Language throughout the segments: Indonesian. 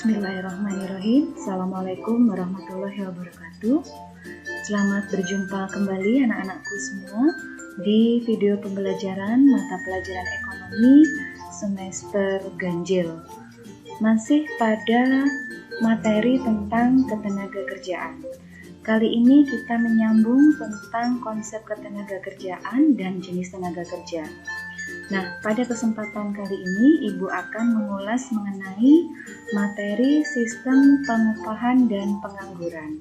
Bismillahirrahmanirrahim. Assalamualaikum warahmatullahi wabarakatuh. Selamat berjumpa kembali anak-anakku semua di video pembelajaran mata pelajaran ekonomi semester ganjil. Masih pada materi tentang ketenagakerjaan. Kali ini kita menyambung tentang konsep ketenagakerjaan dan jenis tenaga kerja. Nah, pada kesempatan kali ini Ibu akan mengulas mengenai materi sistem pengupahan dan pengangguran.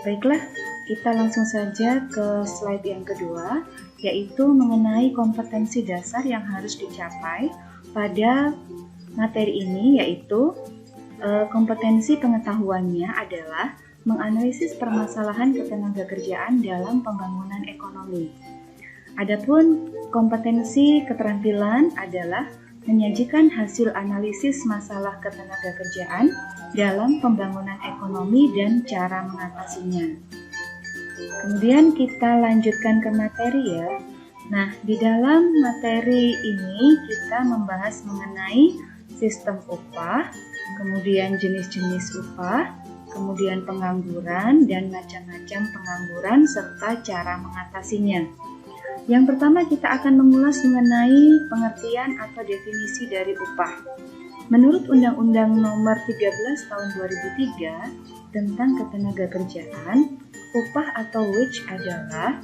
Baiklah, kita langsung saja ke slide yang kedua, yaitu mengenai kompetensi dasar yang harus dicapai pada materi ini, yaitu kompetensi pengetahuannya adalah menganalisis permasalahan ketenagakerjaan dalam pembangunan ekonomi. Adapun kompetensi keterampilan adalah menyajikan hasil analisis masalah ketenagakerjaan dalam pembangunan ekonomi dan cara mengatasinya. Kemudian kita lanjutkan ke materi ya. Nah, di dalam materi ini kita membahas mengenai sistem upah, kemudian jenis-jenis upah, kemudian pengangguran dan macam-macam pengangguran serta cara mengatasinya. Yang pertama kita akan mengulas mengenai pengertian atau definisi dari upah. Menurut Undang-Undang Nomor 13 Tahun 2003 tentang Ketenagakerjaan, upah atau wage adalah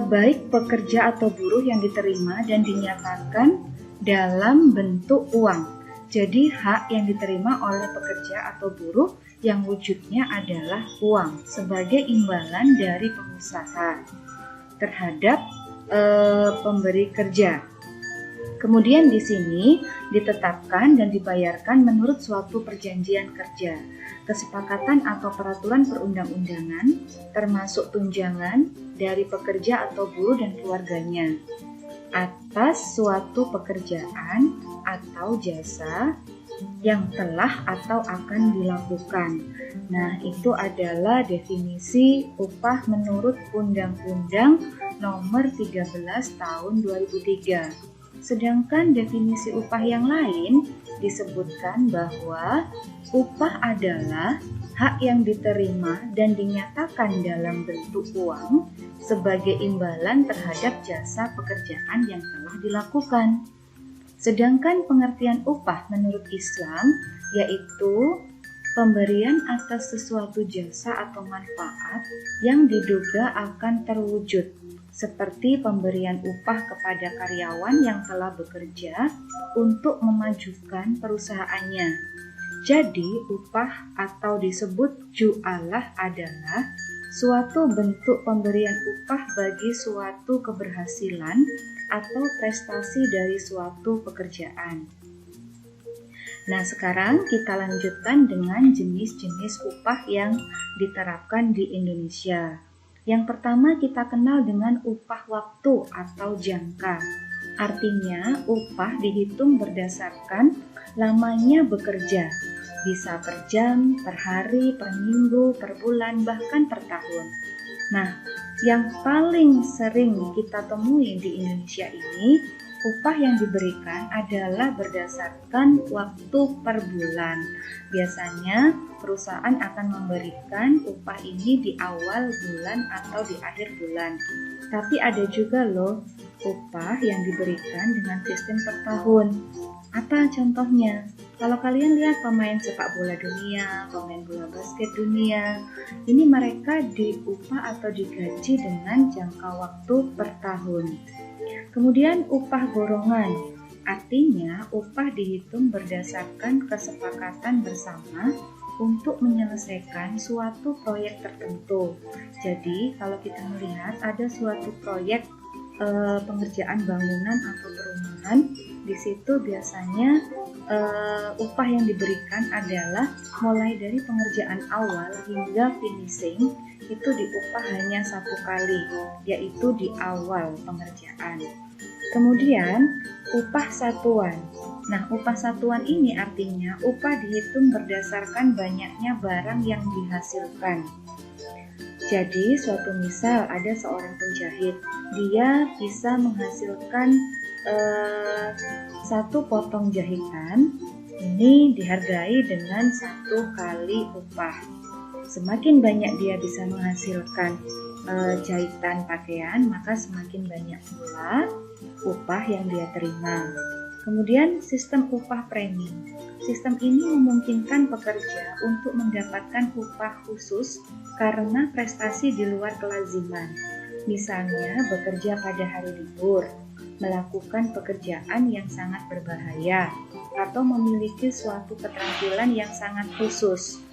baik pekerja atau buruh yang diterima dan dinyatakan dalam bentuk uang. Jadi hak yang diterima oleh pekerja atau buruh yang wujudnya adalah uang sebagai imbalan dari pengusaha terhadap pemberi kerja. Kemudian di sini ditetapkan dan dibayarkan menurut suatu perjanjian kerja, kesepakatan atau peraturan perundang-undangan, termasuk tunjangan dari pekerja atau buruh dan keluarganya atas suatu pekerjaan atau jasa yang telah atau akan dilakukan. Nah, itu adalah definisi upah menurut Undang-Undang Nomor 13 Tahun 2003. Sedangkan definisi upah yang lain disebutkan bahwa upah adalah hak yang diterima dan dinyatakan dalam bentuk uang sebagai imbalan terhadap jasa pekerjaan yang telah dilakukan. Sedangkan pengertian upah menurut Islam yaitu pemberian atas sesuatu jasa atau manfaat yang diduga akan terwujud, seperti pemberian upah kepada karyawan yang telah bekerja untuk memajukan perusahaannya. Jadi, upah atau disebut ju'alah adalah suatu bentuk pemberian upah bagi suatu keberhasilan atau prestasi dari suatu pekerjaan. Nah, sekarang kita lanjutkan dengan jenis-jenis upah yang diterapkan di Indonesia. Yang pertama kita kenal dengan upah waktu atau jangka. Artinya, upah dihitung berdasarkan lamanya bekerja. Bisa per jam, per hari, per minggu, per bulan, bahkan per tahun. Nah, yang paling sering kita temui di Indonesia ini, upah yang diberikan adalah berdasarkan waktu per bulan. Biasanya perusahaan akan memberikan upah ini di awal bulan atau di akhir bulan. Tapi ada juga loh upah yang diberikan dengan sistem per tahun. Apa contohnya? Kalau kalian lihat pemain sepak bola dunia, pemain bola basket dunia, ini mereka diupah atau digaji dengan jangka waktu per tahun. Kemudian upah gorongan, artinya upah dihitung berdasarkan kesepakatan bersama untuk menyelesaikan suatu proyek tertentu. Jadi kalau kita melihat ada suatu proyek pengerjaan bangunan atau perumahan, di situ biasanya upah yang diberikan adalah mulai dari pengerjaan awal hingga finishing itu diupah hanya satu kali, yaitu di awal pengerjaan. Kemudian upah satuan. Nah, upah satuan ini artinya upah dihitung berdasarkan banyaknya barang yang dihasilkan. Jadi, suatu misal ada seorang penjahit, dia bisa menghasilkan satu potong jahitan ini dihargai dengan 1 kali upah. Semakin banyak dia bisa menghasilkan jahitan pakaian, maka semakin banyak pula upah yang dia terima. Kemudian sistem upah premi. Sistem ini memungkinkan pekerja untuk mendapatkan upah khusus karena prestasi di luar kelaziman. Misalnya bekerja pada hari libur, melakukan pekerjaan yang sangat berbahaya, atau memiliki suatu keterampilan yang sangat khusus.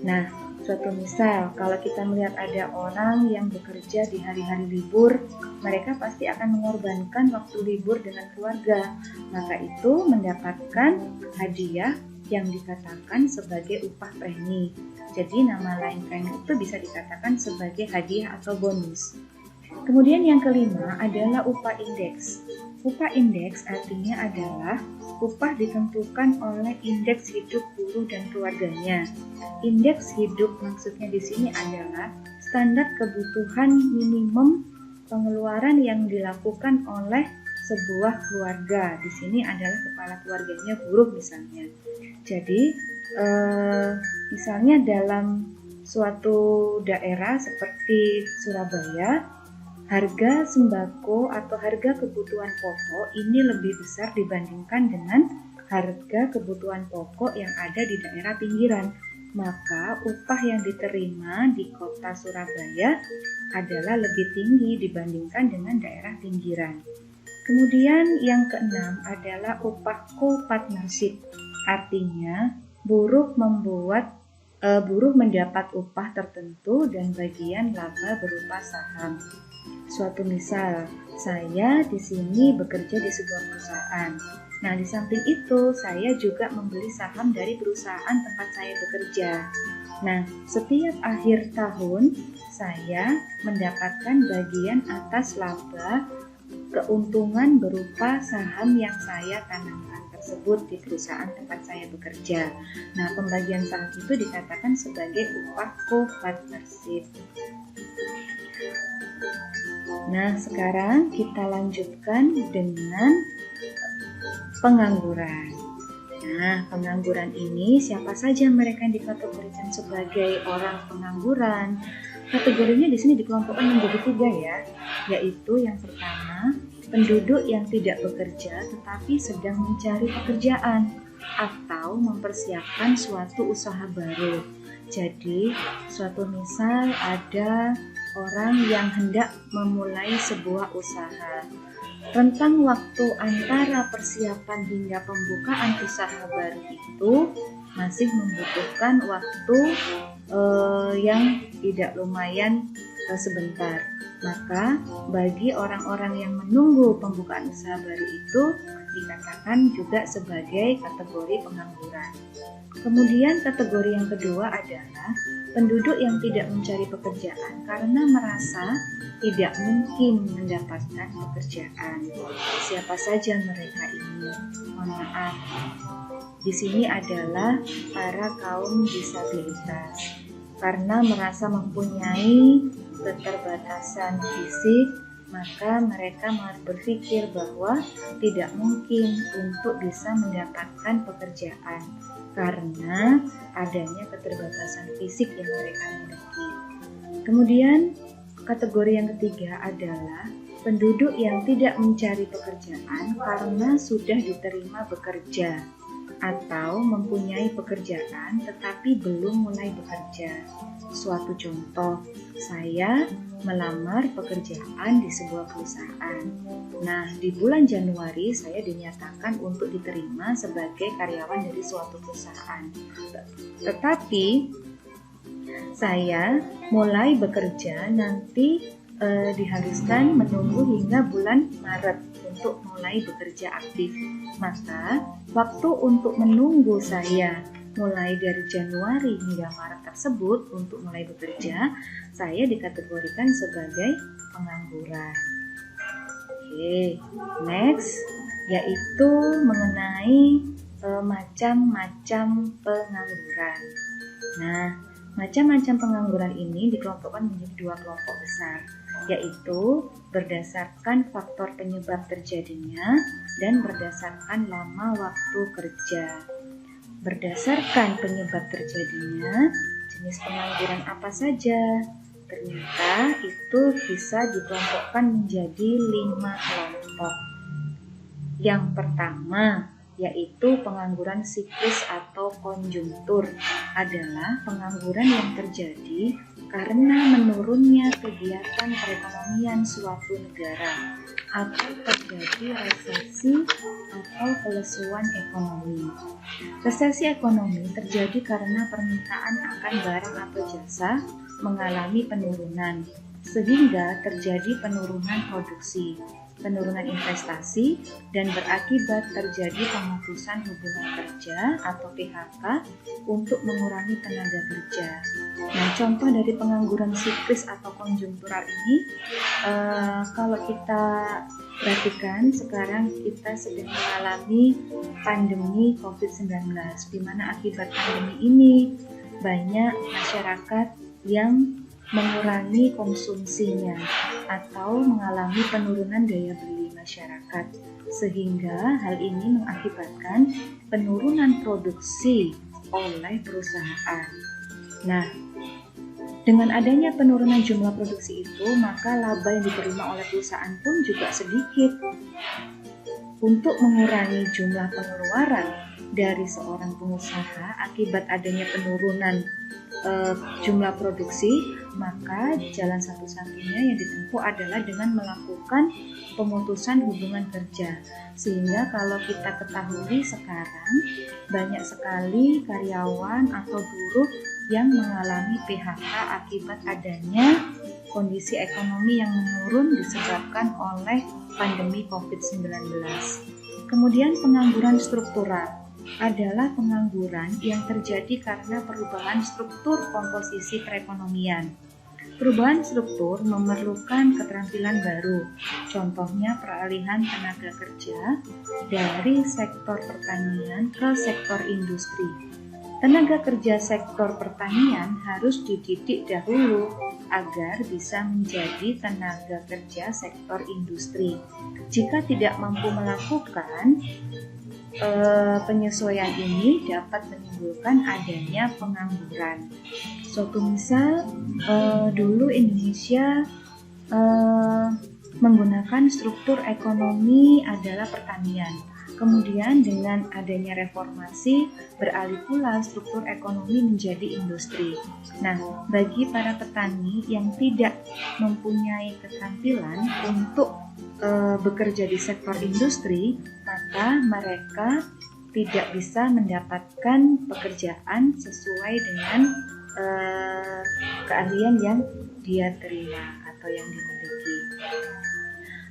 Nah, suatu misal, kalau kita melihat ada orang yang bekerja di hari-hari libur, mereka pasti akan mengorbankan waktu libur dengan keluarga. Maka itu mendapatkan hadiah yang dikatakan sebagai upah premi. Jadi nama lain premi itu bisa dikatakan sebagai hadiah atau bonus. Kemudian yang kelima adalah upah indeks. Upah indeks artinya adalah upah ditentukan oleh indeks hidup buruh dan keluarganya. Indeks hidup maksudnya di sini adalah standar kebutuhan minimum pengeluaran yang dilakukan oleh sebuah keluarga. Di sini adalah kepala keluarganya buruh misalnya. Jadi misalnya dalam suatu daerah seperti Surabaya, harga sembako atau harga kebutuhan pokok ini lebih besar dibandingkan dengan harga kebutuhan pokok yang ada di daerah pinggiran. Maka upah yang diterima di kota Surabaya adalah lebih tinggi dibandingkan dengan daerah pinggiran. Kemudian yang keenam adalah upah co-partnership. Artinya buruh mendapat upah tertentu dan bagian laba berupa saham. Suatu misal, saya di sini bekerja di sebuah perusahaan. Nah, di samping itu saya juga membeli saham dari perusahaan tempat saya bekerja. Nah, setiap akhir tahun saya mendapatkan bagian atas laba keuntungan berupa saham yang saya tanamkan tersebut di perusahaan tempat saya bekerja. Nah, pembagian saham itu dikatakan sebagai upah co-partnership. Nah, sekarang kita lanjutkan dengan pengangguran. Nah, pengangguran ini siapa saja mereka yang dikategorikan sebagai orang pengangguran? Kategorinya di sini dikelompokkan menjadi 3 ya, yaitu yang pertama, penduduk yang tidak bekerja tetapi sedang mencari pekerjaan atau mempersiapkan suatu usaha baru. Jadi, suatu misal ada orang yang hendak memulai sebuah usaha. Rentang waktu antara persiapan hingga pembukaan usaha baru itu masih membutuhkan waktu yang tidak lumayan sebentar. Maka bagi orang-orang yang menunggu pembukaan usaha baru itu dikatakan juga sebagai kategori pengangguran. Kemudian kategori yang kedua adalah penduduk yang tidak mencari pekerjaan karena merasa tidak mungkin mendapatkan pekerjaan. Siapa saja mereka ini? Mohon maaf. Di sini adalah para kaum disabilitas. Karena merasa mempunyai keterbatasan fisik, maka mereka berpikir bahwa tidak mungkin untuk bisa mendapatkan pekerjaan karena adanya keterbatasan fisik yang mereka miliki. Kemudian kategori yang ketiga adalah penduduk yang tidak mencari pekerjaan karena sudah diterima bekerja atau mempunyai pekerjaan tetapi belum mulai bekerja. Suatu contoh, saya melamar pekerjaan di sebuah perusahaan. Nah, di bulan Januari saya dinyatakan untuk diterima sebagai karyawan dari suatu perusahaan. Tetapi saya mulai bekerja nanti diharuskan menunggu hingga bulan Maret untuk mulai bekerja aktif. Maka waktu untuk menunggu saya mulai dari Januari hingga Maret tersebut untuk mulai bekerja, saya dikategorikan sebagai pengangguran. Oke, next yaitu mengenai macam-macam pengangguran. Nah, macam-macam pengangguran ini dikelompokkan menjadi 2 kelompok besar, yaitu berdasarkan faktor penyebab terjadinya dan berdasarkan lama waktu kerja. Berdasarkan penyebab terjadinya, jenis pengangguran apa saja? Ternyata itu bisa dikelompokkan menjadi 5 kelompok. Yang pertama, yaitu pengangguran siklis atau konjungtur, adalah pengangguran yang terjadi karena menurunnya kegiatan perekonomian suatu negara atau terjadi resesi atau kelesuan ekonomi. Resesi ekonomi terjadi karena permintaan akan barang atau jasa mengalami penurunan, sehingga terjadi penurunan produksi, penurunan investasi, dan berakibat terjadi pemutusan hubungan kerja atau PHK untuk mengurangi tenaga kerja. Nah, contoh dari pengangguran siklis atau konjungtural ini, kalau kita perhatikan sekarang kita sedang mengalami pandemi COVID-19, di mana akibat pandemi ini banyak masyarakat yang mengurangi konsumsinya atau mengalami penurunan daya beli masyarakat, sehingga hal ini mengakibatkan penurunan produksi oleh perusahaan. Nah, dengan adanya penurunan jumlah produksi itu, maka laba yang diterima oleh perusahaan pun juga sedikit. Untuk mengurangi jumlah pengeluaran dari seorang pengusaha akibat adanya penurunan jumlah produksi, maka jalan satu-satunya yang ditempuh adalah dengan melakukan pemutusan hubungan kerja. Sehingga kalau kita ketahui sekarang banyak sekali karyawan atau buruh yang mengalami PHK akibat adanya kondisi ekonomi yang menurun disebabkan oleh pandemi COVID-19. Kemudian pengangguran struktural adalah pengangguran yang terjadi karena perubahan struktur komposisi perekonomian. Perubahan struktur memerlukan keterampilan baru, contohnya peralihan tenaga kerja dari sektor pertanian ke sektor industri. Tenaga kerja sektor pertanian harus dididik dahulu agar bisa menjadi tenaga kerja sektor industri. Jika tidak mampu melakukan penyesuaian ini, dapat menimbulkan adanya pengangguran. Suatu misal, dulu Indonesia menggunakan struktur ekonomi adalah pertanian. Kemudian dengan adanya reformasi, beralih pula struktur ekonomi menjadi industri. Nah, bagi para petani yang tidak mempunyai keterampilan untuk bekerja di sektor industri, maka mereka tidak bisa mendapatkan pekerjaan sesuai dengan keahlian yang dia terima atau yang dimiliki.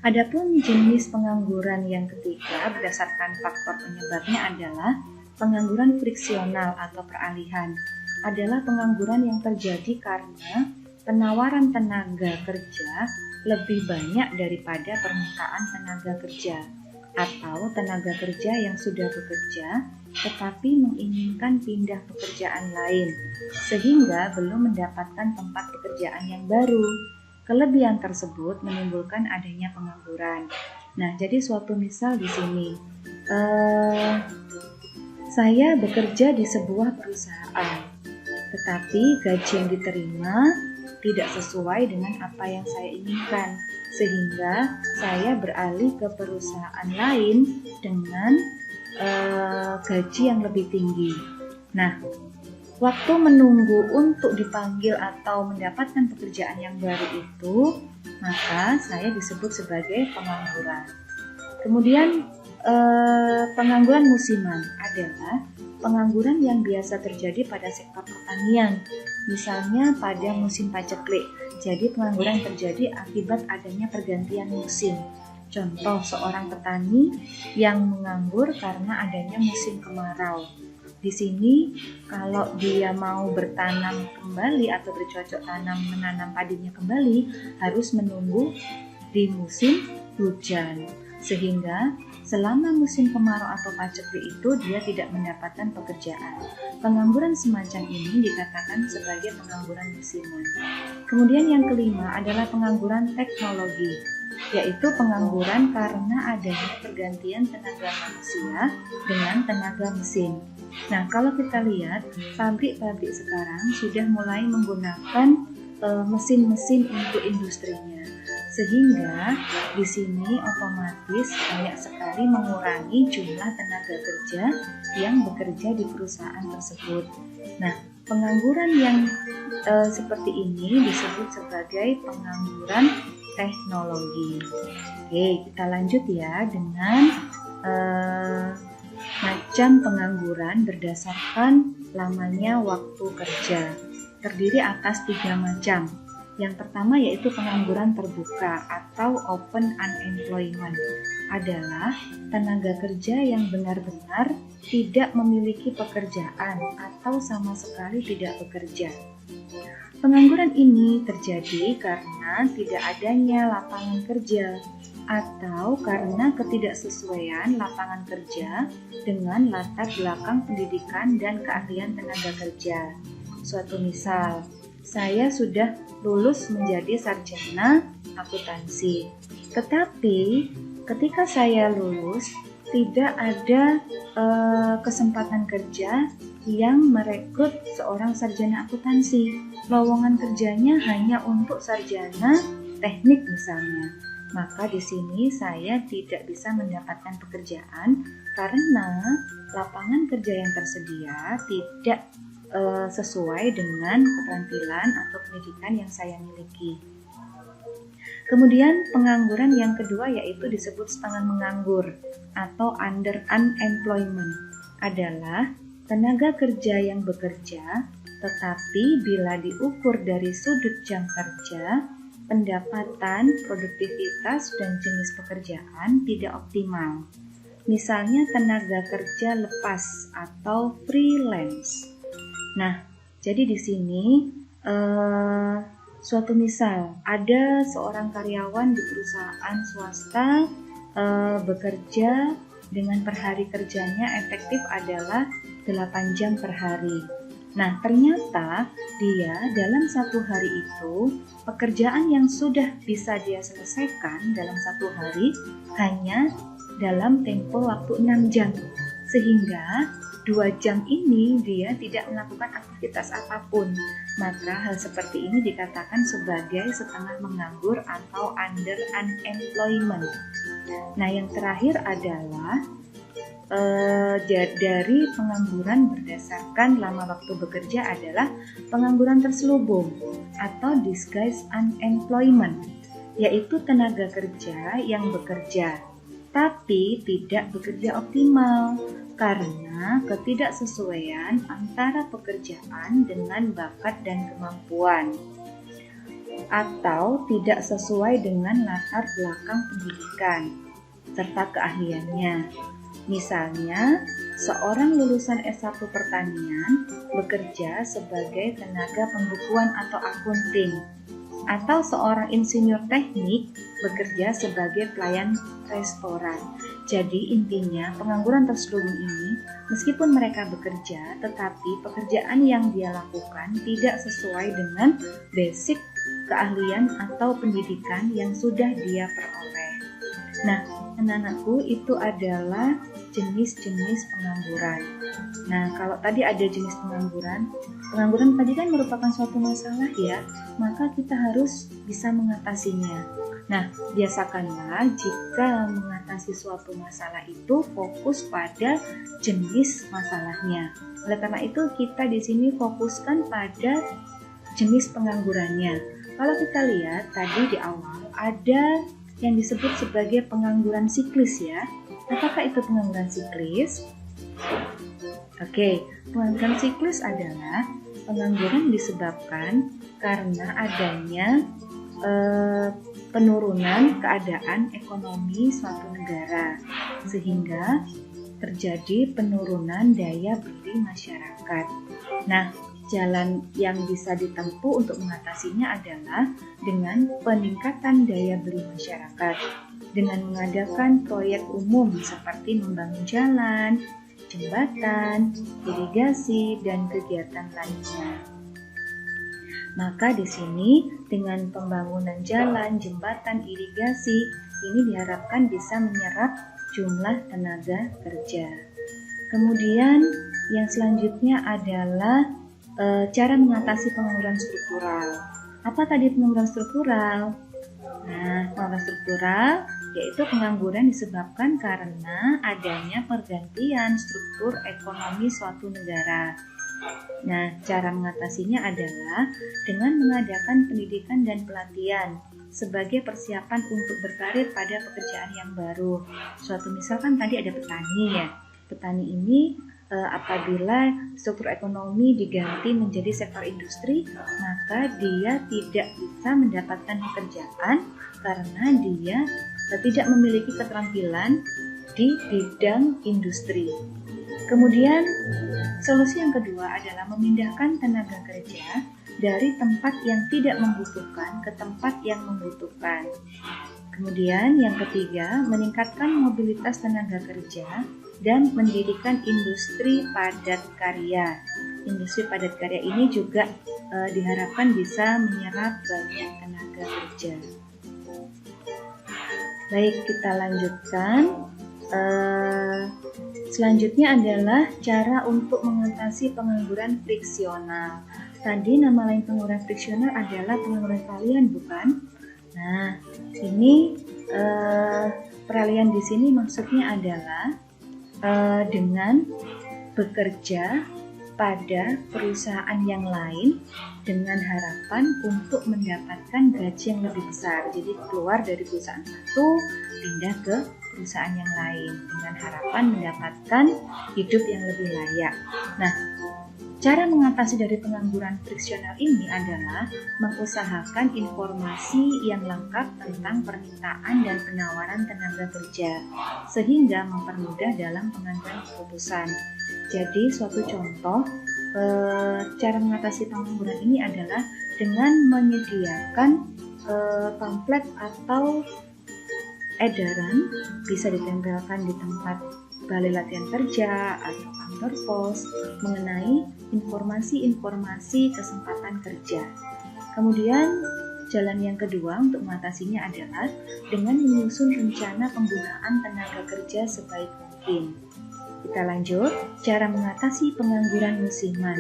Adapun jenis pengangguran yang ketiga berdasarkan faktor penyebabnya adalah pengangguran friksional atau peralihan. Adalah pengangguran yang terjadi karena penawaran tenaga kerja lebih banyak daripada permintaan tenaga kerja, atau tenaga kerja yang sudah bekerja tetapi menginginkan pindah pekerjaan lain sehingga belum mendapatkan tempat pekerjaan yang baru. Kelebihan tersebut menimbulkan adanya pengangguran. Nah, jadi suatu misal di sini, saya bekerja di sebuah perusahaan, tetapi gaji yang diterima tidak sesuai dengan apa yang saya inginkan, sehingga saya beralih ke perusahaan lain dengan gaji yang lebih tinggi. Nah, waktu menunggu untuk dipanggil atau mendapatkan pekerjaan yang baru itu, maka saya disebut sebagai pengangguran. Kemudian pengangguran musiman adalah pengangguran yang biasa terjadi pada sektor pertanian, misalnya pada musim paceklik. Jadi pengangguran terjadi akibat adanya pergantian musim. Contoh, seorang petani yang menganggur karena adanya musim kemarau. Di sini kalau dia mau bertanam kembali atau bercocok tanam menanam padinya kembali, harus menunggu di musim hujan. Sehingga selama musim kemarau atau paceklik itu dia tidak mendapatkan pekerjaan. Pengangguran semacam ini dikatakan sebagai pengangguran musiman. Kemudian yang kelima adalah pengangguran teknologi. yaitu pengangguran karena adanya pergantian tenaga manusia dengan tenaga mesin. Nah, kalau kita lihat, pabrik-pabrik sekarang sudah mulai menggunakan mesin-mesin untuk industrinya, sehingga di sini otomatis banyak sekali mengurangi jumlah tenaga kerja yang bekerja di perusahaan tersebut. Nah, pengangguran yang seperti ini disebut sebagai pengangguran teknologi. Oke, kita lanjut ya dengan macam pengangguran berdasarkan lamanya waktu kerja. Terdiri atas 3 macam. Yang pertama yaitu pengangguran terbuka atau open unemployment. Adalah tenaga kerja yang benar-benar tidak memiliki pekerjaan atau sama sekali tidak bekerja. Pengangguran ini terjadi karena tidak adanya lapangan kerja atau karena ketidaksesuaian lapangan kerja dengan latar belakang pendidikan dan keahlian tenaga kerja. Suatu misal, saya sudah lulus menjadi sarjana akuntansi, tetapi ketika saya lulus tidak ada kesempatan kerja yang merekrut seorang sarjana akuntansi. Lowongan kerjanya hanya untuk sarjana teknik misalnya. Maka di sini saya tidak bisa mendapatkan pekerjaan karena lapangan kerja yang tersedia tidak sesuai dengan keterampilan atau pendidikan yang saya miliki. Kemudian pengangguran yang kedua yaitu disebut setengah menganggur atau under unemployment, adalah tenaga kerja yang bekerja tetapi bila diukur dari sudut jam kerja, pendapatan, produktivitas, dan jenis pekerjaan tidak optimal. Misalnya tenaga kerja lepas atau freelance. Nah, jadi di sini suatu misal, ada seorang karyawan di perusahaan swasta bekerja dengan per hari kerjanya efektif adalah 8 jam per hari. Nah, ternyata dia dalam 1 hari itu, pekerjaan yang sudah bisa dia selesaikan dalam 1 hari hanya dalam tempo waktu 6 jam. Sehingga 2 jam ini dia tidak melakukan aktivitas apapun. Maka hal seperti ini dikatakan sebagai setengah menganggur atau under unemployment. Nah, yang terakhir adalah dari pengangguran berdasarkan lama waktu bekerja adalah pengangguran terselubung atau disguised unemployment, yaitu tenaga kerja yang bekerja tapi tidak bekerja optimal karena ketidaksesuaian antara pekerjaan dengan bakat dan kemampuan atau tidak sesuai dengan latar belakang pendidikan serta keahliannya. Misalnya, seorang lulusan S1 pertanian bekerja sebagai tenaga pembukuan atau akunting, atau seorang insinyur teknik bekerja sebagai pelayan restoran. Jadi intinya pengangguran terselubung ini, meskipun mereka bekerja, tetapi pekerjaan yang dia lakukan tidak sesuai dengan basic keahlian atau pendidikan yang sudah dia peroleh. Nah, anak-anakku, itu adalah jenis-jenis pengangguran. Nah, kalau tadi ada jenis pengangguran tadi kan merupakan suatu masalah ya, maka kita harus bisa mengatasinya. Nah, biasakanlah jika mengatasi suatu masalah itu fokus pada jenis masalahnya. Oleh karena itu, kita di sini fokuskan pada jenis penganggurannya. Kalau kita lihat tadi di awal ada yang disebut sebagai pengangguran siklis ya. Apakah itu pengangguran siklis? Oke, pengangguran siklis adalah pengangguran disebabkan karena adanya penurunan keadaan ekonomi suatu negara, sehingga terjadi penurunan daya beli masyarakat. Nah, jalan yang bisa ditempuh untuk mengatasinya adalah dengan peningkatan daya beli masyarakat, dengan mengadakan proyek umum seperti membangun jalan, jembatan, irigasi, dan kegiatan lainnya. Maka di sini dengan pembangunan jalan, jembatan, irigasi ini diharapkan bisa menyerap jumlah tenaga kerja. Kemudian yang selanjutnya adalah cara mengatasi pengangguran struktural. Apa tadi pengangguran struktural? Nah, pengangguran struktural yaitu pengangguran disebabkan karena adanya pergantian struktur ekonomi suatu negara. Nah, cara mengatasinya adalah dengan mengadakan pendidikan dan pelatihan sebagai persiapan untuk berkarir pada pekerjaan yang baru. Suatu misalkan tadi ada petani ya. Petani ini apabila struktur ekonomi diganti menjadi sektor industri, maka dia tidak bisa mendapatkan pekerjaan karena dia tidak memiliki keterampilan di bidang industri. Kemudian solusi yang kedua adalah memindahkan tenaga kerja dari tempat yang tidak membutuhkan ke tempat yang membutuhkan. Kemudian yang ketiga, meningkatkan mobilitas tenaga kerja dan mendirikan industri padat karya. Industri padat karya ini juga diharapkan bisa menyerap banyak tenaga kerja. Baik, kita lanjutkan. Selanjutnya adalah cara untuk mengatasi pengangguran friksional. Tadi nama lain pengangguran friksional adalah pengangguran peralihan, bukan? Nah, ini peralihan di sini maksudnya adalah dengan bekerja pada perusahaan yang lain dengan harapan untuk mendapatkan gaji yang lebih besar. Jadi keluar dari perusahaan satu pindah ke perusahaan yang lain dengan harapan mendapatkan hidup yang lebih layak. Nah, cara mengatasi dari pengangguran friksional ini adalah mengusahakan informasi yang lengkap tentang permintaan dan penawaran tenaga kerja sehingga mempermudah dalam pengambilan keputusan. Jadi suatu contoh cara mengatasi pengangguran ini adalah dengan menyediakan pamflet atau edaran bisa ditempelkan di tempat balai latihan kerja atau kantor pos mengenai informasi-informasi kesempatan kerja. Kemudian jalan yang kedua untuk mengatasinya adalah dengan menyusun rencana penggunaan tenaga kerja sebaik mungkin. Kita lanjut, cara mengatasi pengangguran musiman.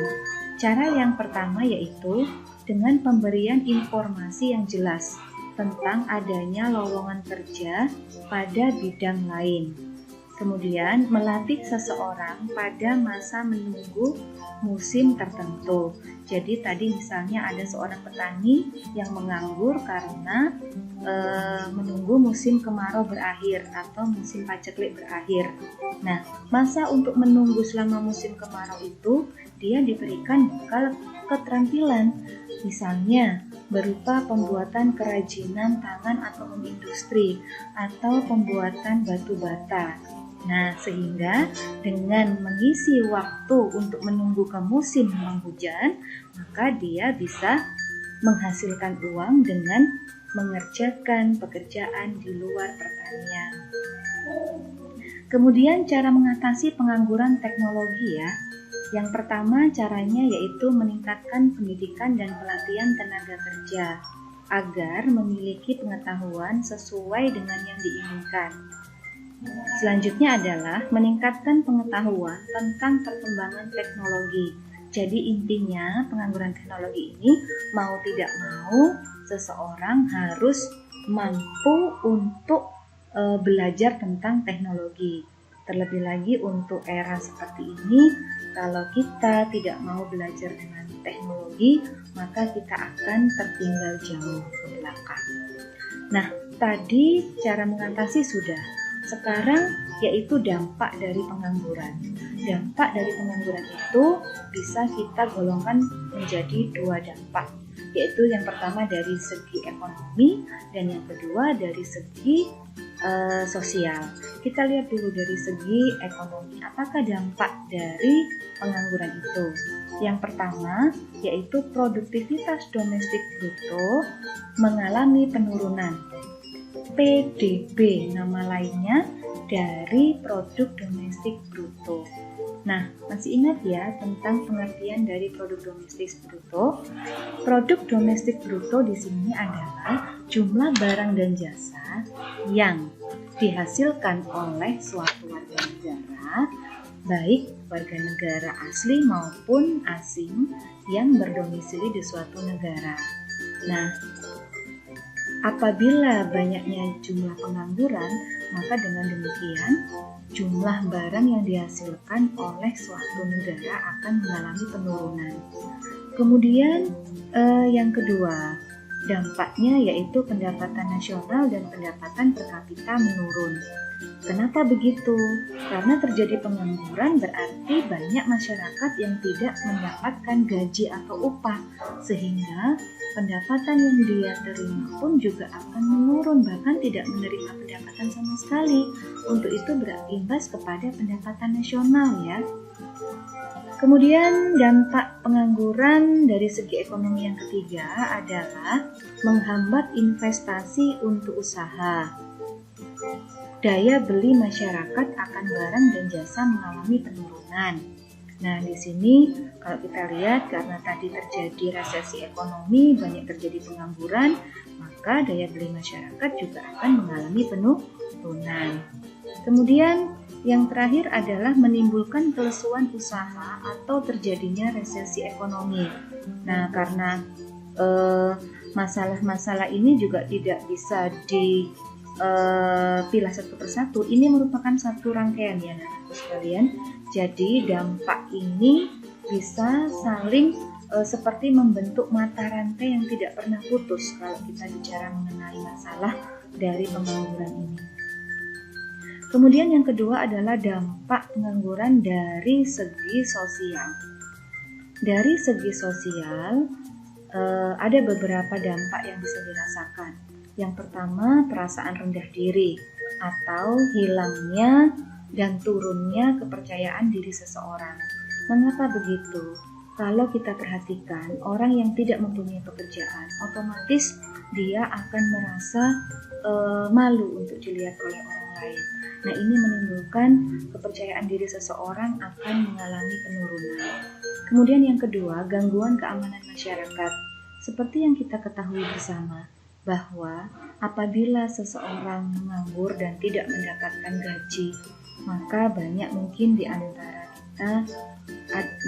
Cara yang pertama yaitu dengan pemberian informasi yang jelas tentang adanya lowongan kerja pada bidang lain. Kemudian melatih seseorang pada masa menunggu musim tertentu. Jadi tadi misalnya ada seorang petani yang menganggur karena menunggu musim kemarau berakhir atau musim paceklik berakhir. Nah, masa untuk menunggu selama musim kemarau itu dia diberikan bekal keterampilan, misalnya berupa pembuatan kerajinan tangan atau industri atau pembuatan batu bata. Nah, sehingga dengan mengisi waktu untuk menunggu ke musim penghujan, maka dia bisa menghasilkan uang dengan mengerjakan pekerjaan di luar pertanian. Kemudian cara mengatasi pengangguran teknologi ya. Yang pertama caranya yaitu meningkatkan pendidikan dan pelatihan tenaga kerja agar memiliki pengetahuan sesuai dengan yang diinginkan. Selanjutnya adalah meningkatkan pengetahuan tentang perkembangan teknologi. Jadi intinya pengangguran teknologi ini mau tidak mau seseorang harus mampu untuk belajar tentang teknologi. Terlebih lagi untuk era seperti ini, kalau kita tidak mau belajar dengan teknologi, maka kita akan tertinggal jauh ke belakang. Nah, tadi cara mengatasi sudah. Sekarang yaitu dampak dari pengangguran. Dampak dari pengangguran itu bisa kita golongkan menjadi dua dampak, yaitu yang pertama dari segi ekonomi dan yang kedua dari segi sosial. Kita lihat dulu dari segi ekonomi, apakah dampak dari pengangguran itu. Yang pertama yaitu produktivitas domestik bruto mengalami penurunan. PDB nama lainnya dari produk domestik bruto. Nah, masih ingat ya tentang pengertian dari produk domestik bruto? Produk domestik bruto di sini adalah jumlah barang dan jasa yang dihasilkan oleh suatu warga negara, baik warga negara asli maupun asing yang berdomisili di suatu negara. Nah, apabila banyaknya jumlah pengangguran, maka dengan demikian jumlah barang yang dihasilkan oleh suatu negara akan mengalami penurunan. Kemudian yang kedua, dampaknya yaitu pendapatan nasional dan pendapatan per kapita menurun. Kenapa begitu? Karena terjadi pengangguran berarti banyak masyarakat yang tidak mendapatkan gaji atau upah, sehingga pendapatan yang dia terima pun juga akan menurun, bahkan tidak menerima pendapatan sama sekali. Untuk itu berimbas kepada pendapatan nasional ya. Kemudian dampak pengangguran dari segi ekonomi yang ketiga adalah menghambat investasi untuk usaha. Daya beli masyarakat akan barang dan jasa mengalami penurunan. Nah, di sini kalau kita lihat karena tadi terjadi resesi ekonomi, banyak terjadi pengangguran, maka daya beli masyarakat juga akan mengalami penurunan. Kemudian yang terakhir adalah menimbulkan kelesuan usaha atau terjadinya resesi ekonomi. Nah, karena masalah-masalah ini juga tidak bisa dipilah satu persatu. Ini merupakan satu rangkaian ya, anak-anakku sekalian. Jadi dampak ini bisa saling seperti membentuk mata rantai yang tidak pernah putus kalau kita bicara mengenai masalah dari pengangguran ini. Kemudian yang kedua adalah dampak pengangguran dari segi sosial. Dari segi sosial ada beberapa dampak yang bisa dirasakan. Yang pertama, perasaan rendah diri atau hilangnya dan turunnya kepercayaan diri seseorang. Mengapa begitu? Kalau kita perhatikan, orang yang tidak mempunyai pekerjaan, otomatis dia akan merasa malu untuk dilihat oleh orang lain. Nah, ini menimbulkan kepercayaan diri seseorang akan mengalami penurunan. Kemudian yang kedua, gangguan keamanan masyarakat. Seperti yang kita ketahui bersama, bahwa apabila seseorang menganggur dan tidak mendapatkan gaji, maka banyak mungkin di antara kita,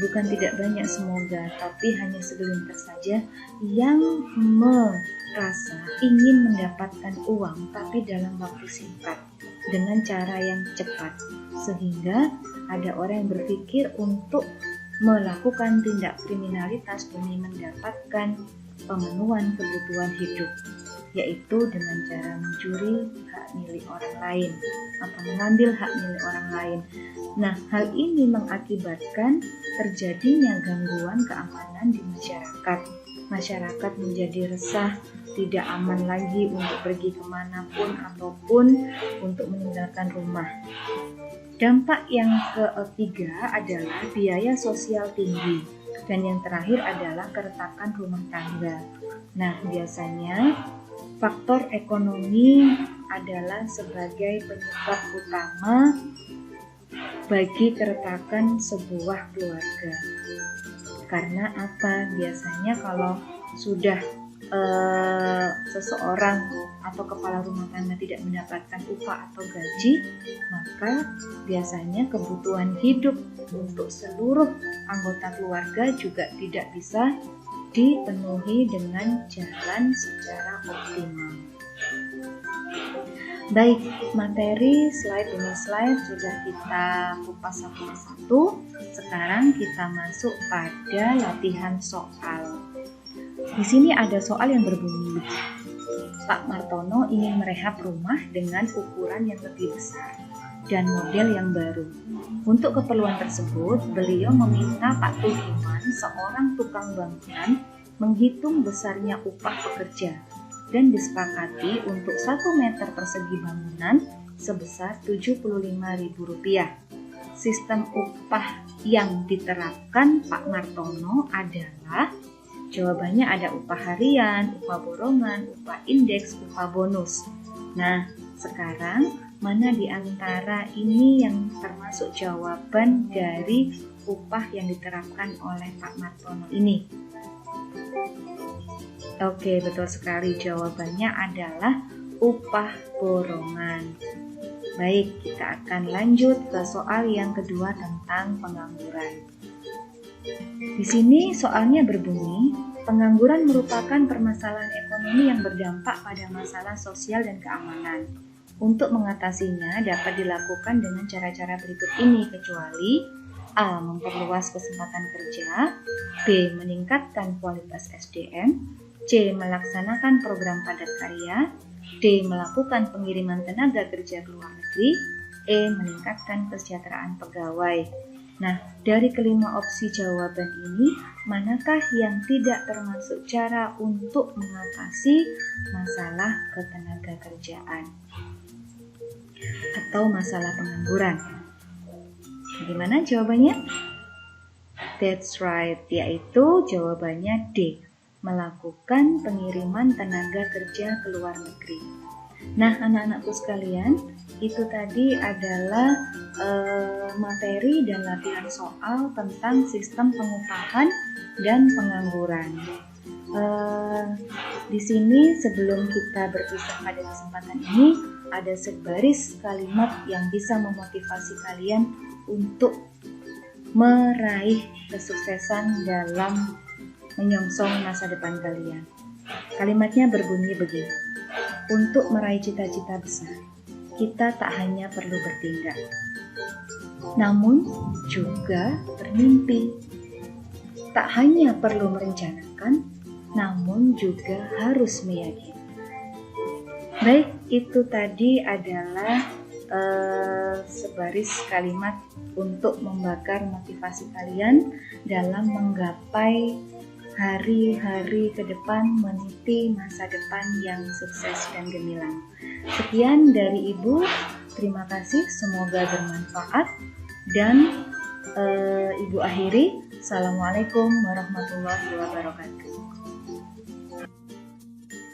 bukan tidak banyak semoga, tapi hanya segelintir saja yang merasa ingin mendapatkan uang tapi dalam waktu singkat dengan cara yang cepat, sehingga ada orang yang berpikir untuk melakukan tindak kriminalitas demi mendapatkan pemenuhan kebutuhan hidup, yaitu dengan cara mencuri hak milik orang lain atau mengambil hak milik orang lain. Nah, hal ini mengakibatkan terjadinya gangguan keamanan di masyarakat. Masyarakat menjadi resah, tidak aman lagi untuk pergi kemanapun ataupun untuk meninggalkan rumah. Dampak yang ketiga adalah biaya sosial tinggi, dan yang terakhir adalah keretakan rumah tangga. Nah, biasanya faktor ekonomi adalah sebagai penyebab utama bagi keretakan sebuah keluarga. Karena apa? Biasanya kalau sudah seseorang atau kepala rumah tangga tidak mendapatkan upah atau gaji, maka biasanya kebutuhan hidup untuk seluruh anggota keluarga juga tidak bisa dipenuhi dengan jalan secara optimal. Baik, materi slide demi slide sudah kita kupas satu persatu. Sekarang kita masuk pada latihan soal. Di sini ada soal yang berbunyi, Pak Martono ingin merehab rumah dengan ukuran yang lebih besar dan model yang baru. Untuk keperluan tersebut, beliau meminta Pak Tuhiman, seorang tukang bangunan, menghitung besarnya upah pekerja dan disepakati untuk 1 meter persegi bangunan sebesar Rp75.000. Sistem upah yang diterapkan Pak Martono adalah, jawabannya ada upah harian, upah borongan, upah indeks, upah bonus. Nah, sekarang mana di antara ini yang termasuk jawaban dari upah yang diterapkan oleh Pak Martono ini? Oke, betul sekali, jawabannya adalah upah borongan. Baik, kita akan lanjut ke soal yang kedua tentang pengangguran. Di sini soalnya berbunyi, pengangguran merupakan permasalahan ekonomi yang berdampak pada masalah sosial dan keamanan. Untuk mengatasinya dapat dilakukan dengan cara-cara berikut ini, kecuali A. Memperluas kesempatan kerja, B. Meningkatkan kualitas SDM, C. Melaksanakan program padat karya, D. Melakukan pengiriman tenaga kerja ke luar negeri, E. Meningkatkan kesejahteraan pegawai. Nah, dari kelima opsi jawaban ini, manakah yang tidak termasuk cara untuk mengatasi masalah ketenaga kerjaan atau masalah pengangguran? Gimana jawabannya? That's right, yaitu jawabannya D. Melakukan pengiriman tenaga kerja ke luar negeri. Nah, anak-anakku sekalian, itu tadi adalah materi dan latihan soal tentang sistem pengupahan dan pengangguran. Di sini sebelum kita berpisah pada kesempatan ini, ada sebaris kalimat yang bisa memotivasi kalian untuk meraih kesuksesan dalam menyongsong masa depan kalian. Kalimatnya berbunyi begini: untuk meraih cita-cita besar, kita tak hanya perlu bertindak, namun juga bermimpi. Tak hanya perlu merencanakan, namun juga harus meyakini. Baik, itu tadi adalah sebaris kalimat untuk membakar motivasi kalian dalam menggapai hari-hari ke depan, meniti masa depan yang sukses dan gemilang. Sekian dari Ibu, terima kasih, semoga bermanfaat, dan Ibu akhiri. Assalamualaikum warahmatullahi wabarakatuh.